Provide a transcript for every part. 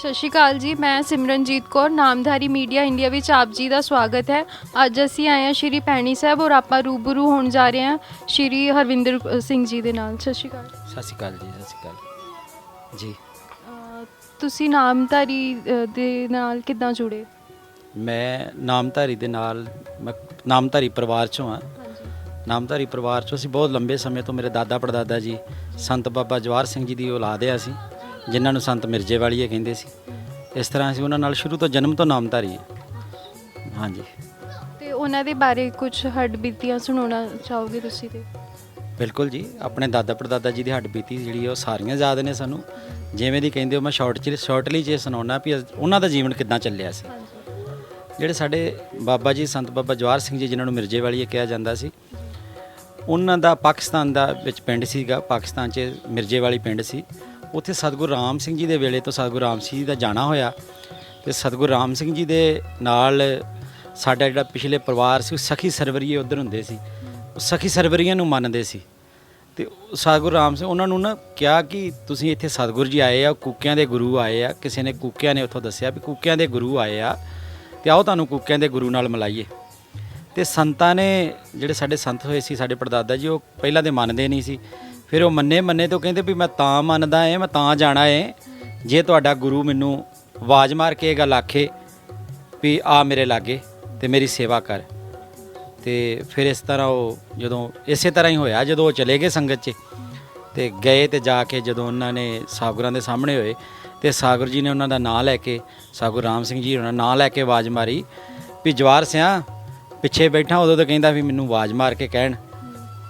ਸਤਿ ਸ਼੍ਰੀ ਅਕਾਲ ਜੀ। ਮੈਂ ਸਿਮਰਨਜੀਤ ਕੌਰ, ਨਾਮਧਾਰੀ ਮੀਡੀਆ ਇੰਡੀਆ ਵਿੱਚ ਆਪ ਜੀ ਦਾ ਸਵਾਗਤ ਹੈ। ਅੱਜ ਅਸੀਂ ਆਏ ਹਾਂ ਸ਼੍ਰੀ ਭੈਣੀ ਸਾਹਿਬ ਔਰ ਆਪਾਂ ਰੂਬਰੂ ਹੋਣ ਜਾ ਰਹੇ ਹਾਂ ਸ਼੍ਰੀ ਹਰਵਿੰਦਰ ਸਿੰਘ ਜੀ ਦੇ ਨਾਲ। ਸਤਿ ਸ਼੍ਰੀ ਅਕਾਲ। ਸਤਿ ਸ਼੍ਰੀ ਅਕਾਲ ਜੀ। ਸਤਿ ਸ਼੍ਰੀ ਅਕਾਲ ਜੀ। ਤੁਸੀਂ ਨਾਮਧਾਰੀ ਦੇ ਨਾਲ ਕਿੱਦਾਂ ਜੁੜੇ? ਮੈਂ ਨਾਮਧਾਰੀ ਦੇ ਨਾਲ ਮੈਂ ਨਾਮਧਾਰੀ ਪਰਿਵਾਰ 'ਚੋਂ ਹਾਂ। ਨਾਮਧਾਰੀ ਪਰਿਵਾਰ 'ਚੋਂ ਅਸੀਂ ਬਹੁਤ ਲੰਬੇ ਸਮੇਂ ਤੋਂ ਮੇਰੇ ਦਾਦਾ ਪੜਦਾਦਾ ਜੀ ਸੰਤ ਬਾਬਾ ਜਵਾਹਰ ਸਿੰਘ ਜੀ ਦੀ ਔਲਾਦ ਆ ਅਸੀਂ, ਜਿਨ੍ਹਾਂ ਨੂੰ ਸੰਤ ਮਿਰਜ਼ੇ ਵਾਲੀਏ ਕਹਿੰਦੇ ਸੀ। ਇਸ ਤਰ੍ਹਾਂ ਅਸੀਂ ਉਹਨਾਂ ਨਾਲ ਸ਼ੁਰੂ ਤੋਂ ਜਨਮ ਤੋਂ ਨਾਮਧਾਰੀ ਹਾਂ। ਹਾਂਜੀ। ਤੇ ਉਹਨਾਂ ਦੇ ਬਾਰੇ ਕੁਝ ਹੱਡਬੀਤੀਆਂ ਸੁਣਾਉਣਾ ਚਾਹੋਗੇ ਤੁਸੀਂ? ਤੇ ਬਿਲਕੁਲ ਜੀ, ਆਪਣੇ ਦਾਦਾ ਪੜਦਾਦਾ ਜੀ ਦੀ ਹੱਡਬੀਤੀ ਜਿਹੜੀ ਉਹ ਸਾਰੀਆਂ ਯਾਦ ਨੇ ਸਾਨੂੰ। ਜਿਵੇਂ ਦੀ ਕਹਿੰਦੇ ਹੋ ਮੈਂ ਸ਼ਾਰਟਲੀ 'ਚ ਸੁਣਾਉਣਾ ਵੀ ਉਹਨਾਂ ਦਾ ਜੀਵਨ ਕਿੱਦਾਂ ਚੱਲਿਆ ਸੀ। ਜਿਹੜੇ ਸਾਡੇ ਬਾਬਾ ਜੀ ਸੰਤ ਬਾਬਾ ਜਵਾਹਰ ਸਿੰਘ ਜੀ ਜਿਨ੍ਹਾਂ ਨੂੰ ਮਿਰਜ਼ੇ ਵਾਲੀਏ ਕਿਹਾ ਜਾਂਦਾ ਸੀ, ਉਹਨਾਂ ਦਾ ਪਾਕਿਸਤਾਨ ਦਾ ਵਿੱਚ ਪਿੰਡ ਸੀਗਾ। ਪਾਕਿਸਤਾਨ 'ਚ ਮਿਰਜ਼ੇ ਵਾਲੀ ਪਿੰਡ ਸੀ। ਉੱਥੇ ਸਤਿਗੁਰੂ ਰਾਮ ਸਿੰਘ ਜੀ ਦੇ ਵੇਲੇ ਤੋਂ ਸਤਿਗੁਰੂ ਰਾਮ ਸਿੰਘ ਜੀ ਦਾ ਜਾਣਾ ਹੋਇਆ ਅਤੇ ਸਤਿਗੁਰੂ ਰਾਮ ਸਿੰਘ ਜੀ ਦੇ ਨਾਲ ਸਾਡਾ ਜਿਹੜਾ ਪਿਛਲੇ ਪਰਿਵਾਰ ਸੀ ਉਹ ਸਖੀ ਸਰਵਰੀਏ ਉੱਧਰ ਹੁੰਦੇ ਸੀ। ਉਹ ਸਖੀ ਸਰਵਰੀਆਂ ਨੂੰ ਮੰਨਦੇ ਸੀ ਅਤੇ ਸਤਿਗੁਰੂ ਰਾਮ ਸਿੰਘ ਉਹਨਾਂ ਨੂੰ ਨਾ ਕਿਹਾ ਕਿ ਤੁਸੀਂ ਇੱਥੇ ਸਤਿਗੁਰੂ ਜੀ ਆਏ ਆ, ਕੂਕਿਆਂ ਦੇ ਗੁਰੂ ਆਏ ਆ। ਕਿਸੇ ਨੇ ਕੂਕਿਆਂ ਨੇ ਉੱਥੋਂ ਦੱਸਿਆ ਵੀ ਕੂਕਿਆਂ ਦੇ ਗੁਰੂ ਆਏ ਆ ਅਤੇ ਆਓ ਤੁਹਾਨੂੰ ਕੂਕਿਆਂ ਦੇ ਗੁਰੂ ਨਾਲ ਮਿਲਾਈਏ। ਅਤੇ ਸੰਤਾਂ ਨੇ ਜਿਹੜੇ ਸਾਡੇ ਸੰਤ ਹੋਏ ਸੀ, ਸਾਡੇ ਪੜਦਾਦਾ ਜੀ, ਉਹ ਪਹਿਲਾਂ ਤਾਂ ਮੰਨਦੇ ਨਹੀਂ ਸੀ। ਫਿਰ ਉਹ ਮੰਨੇ ਤੋਂ ਕਹਿੰਦੇ ਵੀ ਮੈਂ ਤਾਂ ਮੰਨਦਾ ਏ, ਮੈਂ ਤਾਂ ਜਾਣਾ ਏ ਜੇ ਤੁਹਾਡਾ ਗੁਰੂ ਮੈਨੂੰ ਆਵਾਜ਼ ਮਾਰ ਕੇ ਇਹ ਗੱਲ ਆਖੇ ਵੀ ਆ ਮੇਰੇ ਲਾਗੇ ਅਤੇ ਮੇਰੀ ਸੇਵਾ ਕਰ। ਅਤੇ ਫਿਰ ਇਸ ਤਰ੍ਹਾਂ ਉਹ ਜਦੋਂ ਇਸੇ ਤਰ੍ਹਾਂ ਹੀ ਹੋਇਆ, ਜਦੋਂ ਉਹ ਚਲੇ ਗਏ ਸੰਗਤ 'ਚ ਅਤੇ ਗਏ ਅਤੇ ਜਾ ਕੇ ਜਦੋਂ ਉਹਨਾਂ ਨੇ ਸਤਿਗੁਰਾਂ ਦੇ ਸਾਹਮਣੇ ਹੋਏ ਅਤੇ ਸਤਿਗੁਰੂ ਜੀ ਨੇ ਉਹਨਾਂ ਦਾ ਨਾਂ ਲੈ ਕੇ, ਸਤਿਗੁਰੂ ਰਾਮ ਸਿੰਘ ਜੀ ਉਹਨਾਂ ਦਾ ਨਾਂ ਲੈ ਕੇ ਆਵਾਜ਼ ਮਾਰੀ ਵੀ ਜਵਾਹਰ ਸਿਆਂ ਪਿੱਛੇ ਬੈਠਾ। ਉਦੋਂ ਤਾਂ ਕਹਿੰਦਾ ਵੀ ਮੈਨੂੰ ਆਵਾਜ਼ ਮਾਰ ਕੇ ਕਹਿਣ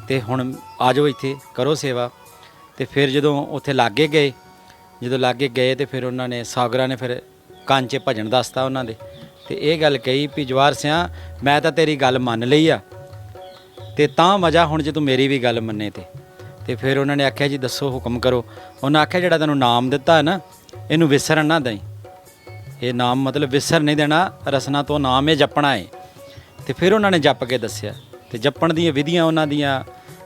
ਅਤੇ ਹੁਣ ਆ ਜਾਓ ਇੱਥੇ ਕਰੋ ਸੇਵਾ। ਅਤੇ ਫਿਰ ਜਦੋਂ ਉੱਥੇ ਲਾਗੇ ਗਏ, ਜਦੋਂ ਲਾਗੇ ਗਏ ਅਤੇ ਫਿਰ ਉਹਨਾਂ ਨੇ ਸਤਿਗੁਰਾਂ ਨੇ ਫਿਰ ਕੰਨ 'ਚ ਭਜਨ ਦੱਸਤਾ ਉਹਨਾਂ ਦੇ ਅਤੇ ਇਹ ਗੱਲ ਕਹੀ ਵੀ ਜਵਾਹਰ ਸਿਆਂ ਮੈਂ ਤਾਂ ਤੇਰੀ ਗੱਲ ਮੰਨ ਲਈ ਆ ਅਤੇ ਤਾਂ ਮਜ਼ਾ ਹੁਣ ਜੇ ਤੂੰ ਮੇਰੀ ਵੀ ਗੱਲ ਮੰਨੇ ਅਤੇ ਫਿਰ ਉਹਨਾਂ ਨੇ ਆਖਿਆ ਜੀ ਦੱਸੋ ਹੁਕਮ ਕਰੋ। ਉਹਨਾਂ ਆਖਿਆ ਜਿਹੜਾ ਤੈਨੂੰ ਨਾਮ ਦਿੱਤਾ ਨਾ ਇਹਨੂੰ ਵਿਸਰਨ ਨਾ ਦਈ। ਇਹ ਨਾਮ ਮਤਲਬ ਵਿਸਰ ਨਹੀਂ ਦੇਣਾ, ਰਸਨਾ ਤੋਂ ਨਾਮ ਇਹ ਜਪਣਾ ਹੈ। ਅਤੇ ਫਿਰ ਉਹਨਾਂ ਨੇ ਜਪ ਕੇ ਦੱਸਿਆ ਅਤੇ ਜਪਣ ਦੀਆਂ ਵਿਧੀਆਂ ਉਹਨਾਂ ਦੀਆਂ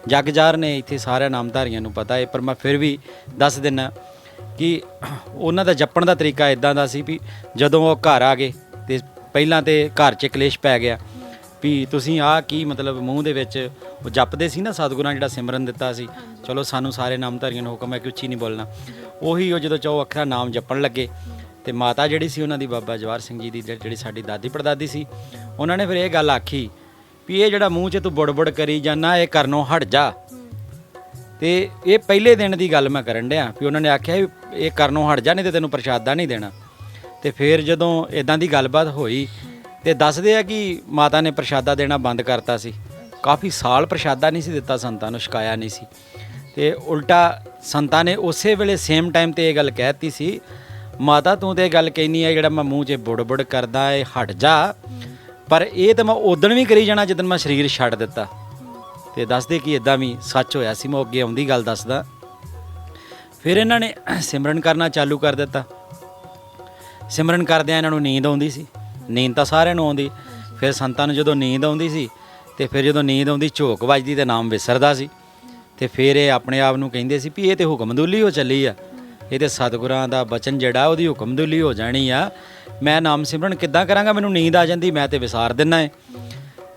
ਜਗ ਜ਼ਾਹਰ ਨੇ, ਇੱਥੇ ਸਾਰਿਆਂ ਨਾਮਧਾਰੀਆਂ ਨੂੰ ਪਤਾ ਹੈ। ਪਰ ਮੈਂ ਫਿਰ ਵੀ ਦੱਸ ਦਿੰਦਾ ਕਿ ਉਹਨਾਂ ਦਾ ਜਪਣ ਦਾ ਤਰੀਕਾ ਇੱਦਾਂ ਦਾ ਸੀ ਵੀ ਜਦੋਂ ਉਹ ਘਰ ਆ ਗਏ ਅਤੇ ਪਹਿਲਾਂ ਤਾਂ ਘਰ 'ਚ ਕਲੇਸ਼ ਪੈ ਗਿਆ ਵੀ ਤੁਸੀਂ ਆਹ ਕੀ ਮਤਲਬ ਮੂੰਹ ਦੇ ਵਿੱਚ ਉਹ ਜਪਦੇ ਸੀ ਨਾ ਸਤਿਗੁਰਾਂ ਜਿਹੜਾ ਸਿਮਰਨ ਦਿੱਤਾ ਸੀ। ਚਲੋ ਸਾਨੂੰ ਸਾਰੇ ਨਾਮਧਾਰੀਆਂ ਨੂੰ ਹੁਕਮ ਹੈ ਕਿ ਉੱਚੀ ਨਹੀਂ ਬੋਲਣਾ। ਉਹੀ ਉਹ ਜਦੋਂ 4 ਅੱਖਰਾਂ ਨਾਮ ਜਪਣ ਲੱਗੇ ਅਤੇ ਮਾਤਾ ਜਿਹੜੀ ਸੀ ਉਹਨਾਂ ਦੀ ਬਾਬਾ ਜਵਾਹਰ ਸਿੰਘ ਜੀ ਦੀ ਜਿਹੜੀ ਸਾਡੀ ਦਾਦੀ ਪੜਦਾਦੀ ਸੀ, ਉਹਨਾਂ ਨੇ ਫਿਰ ਇਹ ਗੱਲ ਆਖੀ ਵੀ ਇਹ ਜਿਹੜਾ ਮੂੰਹ 'ਚ ਤੂੰ ਬੁੜ ਕਰੀ ਜਾਂਦਾ ਇਹ ਕਰਨੋਂ ਹਟ ਜਾ। ਅਤੇ ਇਹ ਪਹਿਲੇ ਦਿਨ ਦੀ ਗੱਲ ਮੈਂ ਕਰਨ ਡਿਆ ਵੀ ਉਹਨਾਂ ਨੇ ਆਖਿਆ ਵੀ ਇਹ ਕਰਨੋਂ ਹਟ ਜਾ, ਨਹੀਂ ਤਾਂ ਤੈਨੂੰ ਪ੍ਰਸ਼ਾਦਾ ਨਹੀਂ ਦੇਣਾ। ਅਤੇ ਫਿਰ ਜਦੋਂ ਇੱਦਾਂ ਦੀ ਗੱਲਬਾਤ ਹੋਈ ਅਤੇ ਦੱਸਦੇ ਆ ਕਿ ਮਾਤਾ ਨੇ ਪ੍ਰਸ਼ਾਦਾ ਦੇਣਾ ਬੰਦ ਕਰਤਾ ਸੀ। ਕਾਫੀ ਸਾਲ ਪ੍ਰਸ਼ਾਦਾ ਨਹੀਂ ਸੀ ਦਿੱਤਾ ਸੰਤਾਂ ਨੂੰ, ਛਕਾਇਆ ਨਹੀਂ ਸੀ। ਅਤੇ ਉਲਟਾ ਸੰਤਾਂ ਨੇ ਉਸੇ ਵੇਲੇ ਸੇਮ ਟਾਈਮ 'ਤੇ ਇਹ ਗੱਲ ਕਹਿ ਦਿੱਤੀ ਸੀ, ਮਾਤਾ ਤੂੰ ਤਾਂ ਇਹ ਗੱਲ ਕਹਿੰਦੀ ਹੈ ਜਿਹੜਾ ਮੈਂ ਮੂੰਹ 'ਚ ਬੁੜ ਕਰਦਾ ਇਹ ਹਟ ਜਾ, ਪਰ ਇਹ ਤਾਂ ਮੈਂ ਉਦਣ ਵੀ ਕਰੀ ਜਾਣਾ ਜਦੋਂ ਮੈਂ ਸਰੀਰ ਛੱਡ ਦਿੱਤਾ। ਅਤੇ ਦੱਸਦੇ ਕਿ ਇੱਦਾਂ ਵੀ ਸੱਚ ਹੋਇਆ ਸੀ। ਮੈਂ ਅੱਗੇ ਆਉਂਦੀ ਗੱਲ ਦੱਸਦਾ। ਫਿਰ ਇਹਨਾਂ ਨੇ ਸਿਮਰਨ ਕਰਨਾ ਚਾਲੂ ਕਰ ਦਿੱਤਾ। ਸਿਮਰਨ ਕਰਦਿਆਂ ਇਹਨਾਂ ਨੂੰ ਨੀਂਦ ਆਉਂਦੀ ਸੀ। ਨੀਂਦ ਤਾਂ ਸਾਰਿਆਂ ਨੂੰ ਆਉਂਦੀ। ਫਿਰ ਸੰਤਾਂ ਨੂੰ ਜਦੋਂ ਨੀਂਦ ਆਉਂਦੀ ਸੀ ਅਤੇ ਫਿਰ ਜਦੋਂ ਨੀਂਦ ਆਉਂਦੀ ਝੋਕ ਵੱਜਦੀ ਅਤੇ ਨਾਮ ਵਿਸਰਦਾ ਸੀ। ਅਤੇ ਫਿਰ ਇਹ ਆਪਣੇ ਆਪ ਨੂੰ ਕਹਿੰਦੇ ਸੀ ਵੀ ਇਹ ਤਾਂ ਹੁਕਮਦੁਲੀ ਹੋ ਚੱਲੀ ਆ, ਇਹ ਤਾਂ ਸਤਿਗੁਰਾਂ ਦਾ ਬਚਨ ਜਿਹੜਾ ਉਹਦੀ ਹੁਕਮਦੁਲੀ ਹੋ ਜਾਣੀ ਆ। ਮੈਂ ਨਾਮ ਸਿਮਰਨ ਕਿੱਦਾਂ ਕਰਾਂਗਾ, ਮੈਨੂੰ ਨੀਂਦ ਆ ਜਾਂਦੀ, ਮੈਂ ਤਾਂ ਵਿਸਾਰ ਦਿੰਦਾ ਹੈ।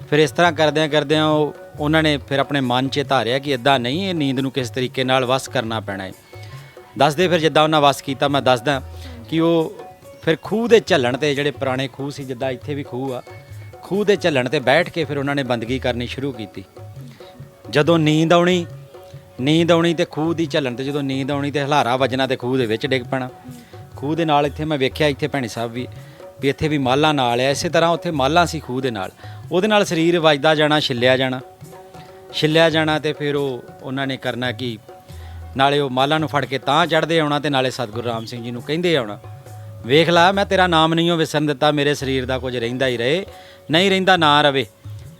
ਫਿਰ ਇਸ ਤਰ੍ਹਾਂ ਕਰਦਿਆਂ ਉਹਨਾਂ ਨੇ ਫਿਰ ਆਪਣੇ ਮਨ 'ਚ ਧਾਰਿਆ ਕਿ ਇੱਦਾਂ ਨਹੀਂ, ਇਹ ਨੀਂਦ ਨੂੰ ਕਿਸ ਤਰੀਕੇ ਨਾਲ ਵਸ ਕਰਨਾ ਪੈਣਾ ਹੈ। ਦੱਸਦੇ ਫਿਰ ਜਿੱਦਾਂ ਉਹਨਾਂ ਵਸ ਕੀਤਾ। ਮੈਂ ਦੱਸਦਾ ਕਿ ਉਹ ਫਿਰ ਖੂਹ ਦੇ ਝੱਲਣ 'ਤੇ, ਜਿਹੜੇ ਪੁਰਾਣੇ ਖੂਹ ਸੀ ਜਿੱਦਾਂ ਇੱਥੇ ਵੀ ਖੂਹ ਆ, ਖੂਹ ਦੇ ਝੱਲਣ 'ਤੇ ਬੈਠ ਕੇ ਫਿਰ ਉਹਨਾਂ ਨੇ ਬੰਦਗੀ ਕਰਨੀ ਸ਼ੁਰੂ ਕੀਤੀ। ਜਦੋਂ ਨੀਂਦ ਆਉਣੀ ਅਤੇ ਖੂਹ ਦੀ ਝੱਲਣ 'ਤੇ ਜਦੋਂ ਨੀਂਦ ਆਉਣੀ ਅਤੇ ਹਲਾਰਾ ਵੱਜਣਾ ਅਤੇ ਖੂਹ ਦੇ ਵਿੱਚ ਡਿੱਗ ਪੈਣਾ। ਖੂਹ ਦੇ ਨਾਲ ਇੱਥੇ ਮੈਂ ਵੇਖਿਆ, ਇੱਥੇ ਭੈਣੀ ਸਾਹਿਬ ਵੀ ਇੱਥੇ ਵੀ ਮਾਲਾਂ ਨਾਲ ਆ। ਇਸੇ ਤਰ੍ਹਾਂ ਉੱਥੇ ਮਾਲਾਂ ਸੀ ਖੂਹ ਦੇ ਨਾਲ, ਉਹਦੇ ਨਾਲ ਸਰੀਰ ਵੱਜਦਾ ਜਾਣਾ, ਛਿੱਲਿਆ ਜਾਣਾ ਅਤੇ ਫਿਰ ਉਹਨਾਂ ਨੇ ਕਰਨਾ ਕਿ ਨਾਲੇ ਉਹ ਮਾਲਾਂ ਨੂੰ ਫੜ ਕੇ ਤਾਂ ਚੜ੍ਹਦੇ ਆਉਣਾ ਅਤੇ ਨਾਲੇ ਸਤਿਗੁਰੂ ਰਾਮ ਸਿੰਘ ਜੀ ਨੂੰ ਕਹਿੰਦੇ ਆਉਣਾ, ਵੇਖ ਲਾ ਮੈਂ ਤੇਰਾ ਨਾਮ ਨਹੀਂ ਉਹ ਵਿਸਰਨ ਦਿੱਤਾ, ਮੇਰੇ ਸਰੀਰ ਦਾ ਕੁਝ ਰਹਿੰਦਾ ਹੀ ਰਹੇ, ਨਹੀਂ ਰਹਿੰਦਾ ਨਾ ਰਵੇ।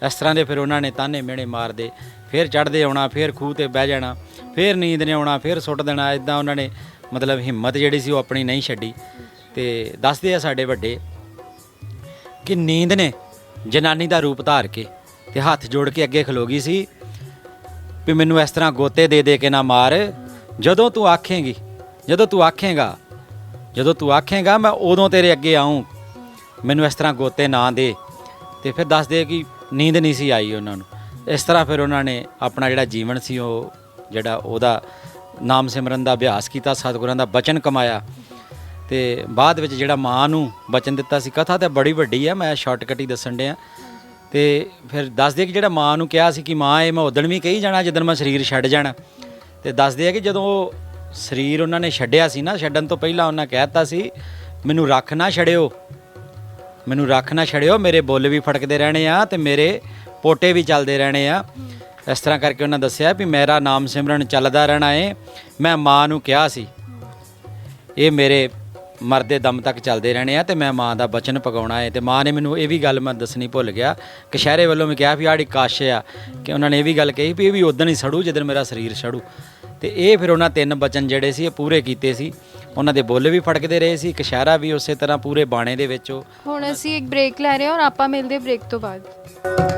ਇਸ ਤਰ੍ਹਾਂ ਦੇ ਫਿਰ ਉਹਨਾਂ ਨੇ ਤਾਨੇ ਮਿਹਣੇ ਮਾਰਦੇ ਫਿਰ ਚੜ੍ਹਦੇ ਆਉਣਾ, ਫਿਰ ਖੂਹ 'ਤੇ ਬਹਿ ਜਾਣਾ, ਫਿਰ ਨੀਂਦ ਨੇ ਆਉਣਾ, ਫਿਰ ਸੁੱਟ ਦੇਣਾ। ਇੱਦਾਂ ਉਹਨਾਂ ਨੇ ਮਤਲਬ ਹਿੰਮਤ ਜਿਹੜੀ ਸੀ ਉਹ ਆਪਣੀ ਨਹੀਂ ਛੱਡੀ। ਅਤੇ ਦੱਸਦੇ ਆ ਸਾਡੇ ਵੱਡੇ ਕਿ ਨੀਂਦ ਨੇ ਜਨਾਨੀ ਦਾ ਰੂਪ ਧਾਰ ਕੇ ਅਤੇ ਹੱਥ ਜੋੜ ਕੇ ਅੱਗੇ ਖਲੋ ਗਈ ਸੀ ਵੀ ਮੈਨੂੰ ਇਸ ਤਰ੍ਹਾਂ ਗੋਤੇ ਦੇ ਕੇ ਨਾ ਮਾਰ, ਜਦੋਂ ਤੂੰ ਆਖੇਂਗਾ ਜਦੋਂ ਤੂੰ ਆਖੇਂਗਾ ਮੈਂ ਉਦੋਂ ਤੇਰੇ ਅੱਗੇ ਆਊਂ, ਮੈਨੂੰ ਇਸ ਤਰ੍ਹਾਂ ਗੋਤੇ ਨਾ ਦੇ। ਤੇ ਫਿਰ ਦੱਸਦੇ ਕਿ ਨੀਂਦ ਨਹੀਂ ਸੀ ਆਈ ਉਹਨਾਂ ਨੂੰ। ਇਸ ਤਰ੍ਹਾਂ ਫਿਰ ਉਹਨਾਂ ਨੇ ਆਪਣਾ ਜਿਹੜਾ ਜੀਵਨ ਸੀ ਉਹ ਜਿਹੜਾ ਉਹਦਾ ਨਾਮ ਸਿਮਰਨ ਦਾ ਅਭਿਆਸ ਕੀਤਾ, ਸਤਿਗੁਰਾਂ ਦਾ ਬਚਨ ਕਮਾਇਆ। ਤੇ ਬਾਅਦ ਵਿੱਚ ਜਿਹੜਾ ਮਾਂ ਨੂੰ ਬਚਨ ਦਿੱਤਾ ਸੀ, ਕਥਾ ਤਾਂ ਬੜੀ ਵੱਡੀ ਆ, ਮੈਂ ਸ਼ਾਰਟਕਟ ਹੀ ਦੱਸਣ ਡਿਆ। ਤੇ ਫਿਰ ਦੱਸਦੇ ਕਿ ਜਿਹੜਾ ਮਾਂ ਨੂੰ ਕਿਹਾ ਸੀ ਕਿ ਮਾਂ ਇਹ ਮੈਂ ਉਦਣ ਵੀ ਕਹੀ ਜਾਣਾ ਜਿੱਦਣ ਮੈਂ ਸਰੀਰ ਛੱਡ ਜਾਣਾ। ਤੇ ਦੱਸਦੇ ਆ ਕਿ ਜਦੋਂ ਉਹ ਸਰੀਰ ਉਹਨਾਂ ਨੇ ਛੱਡਿਆ ਸੀ ਨਾ, ਛੱਡਣ ਤੋਂ ਪਹਿਲਾਂ ਉਹਨਾਂ ਕਹਿ ਦਿੱਤਾ ਸੀ ਮੈਨੂੰ ਰੱਖ ਨਾ ਛੜਿਓ, ਮੈਨੂੰ ਰੱਖ ਨਾ ਛੜਿਓ, ਮੇਰੇ ਬੁੱਲ ਵੀ ਫੜਕਦੇ ਰਹਿਣੇ ਆ ਤੇ ਮੇਰੇ ਪੋਟੇ ਵੀ ਚੱਲਦੇ ਰਹਿਣੇ ਆ। ਇਸ ਤਰ੍ਹਾਂ ਕਰਕੇ ਉਹਨਾਂ ਦੱਸਿਆ ਵੀ ਮੇਰਾ ਨਾਮ ਸਿਮਰਨ ਚੱਲਦਾ ਰਹਿਣਾ ਏ। ਮੈਂ ਮਾਂ ਨੂੰ ਕਿਹਾ ਸੀ ਇਹ ਮੇਰੇ ਮਰਦੇ ਦਮ ਤੱਕ ਚੱਲਦੇ ਰਹਿਣੇ ਆ ਤੇ ਮੈਂ ਮਾਂ ਦਾ ਬਚਨ ਪਗਾਉਣਾ ਹੈ। ਤੇ ਮਾਂ ਨੇ ਮੈਨੂੰ ਇਹ ਵੀ ਗੱਲ ਮੈਂ ਦੱਸਣੀ ਭੁੱਲ ਗਿਆ, ਕਸ਼ਹਿਰੇ ਵੱਲੋਂ ਵੀ ਕਿਹਾ ਵੀ ਆੜੀ ਕਾਸ਼ ਆ, ਕਿ ਉਹਨਾਂ ਨੇ ਇਹ ਵੀ ਗੱਲ ਕਹੀ ਵੀ ਇਹ ਵੀ ਉਦਣ ਹੀ ਸੜੂ ਜਿੱਦਣ ਮੇਰਾ ਸਰੀਰ ਸੜੂ। ਤੇ ਇਹ ਫਿਰ ਉਹਨਾਂ 3 ਬਚਨ ਜਿਹੜੇ ਸੀ ਇਹ ਪੂਰੇ ਕੀਤੇ ਸੀ। ਉਹਨਾਂ ਦੇ ਬੁੱਲ ਵੀ ਫੜਕਦੇ ਰਹੇ ਸੀ, ਕਸ਼ਹਿਰਾ ਵੀ ਉਸੇ ਤਰ੍ਹਾਂ ਪੂਰੇ ਬਾਣੇ ਦੇ ਵਿੱਚ। ਉਹ ਹੁਣ ਅਸੀਂ ਇੱਕ ਬ੍ਰੇਕ ਲੈ ਰਹੇ ਹਾਂ ਔਰ ਆਪਾਂ ਮਿਲਦੇ ਬ੍ਰੇਕ ਤੋਂ ਬਾਅਦ।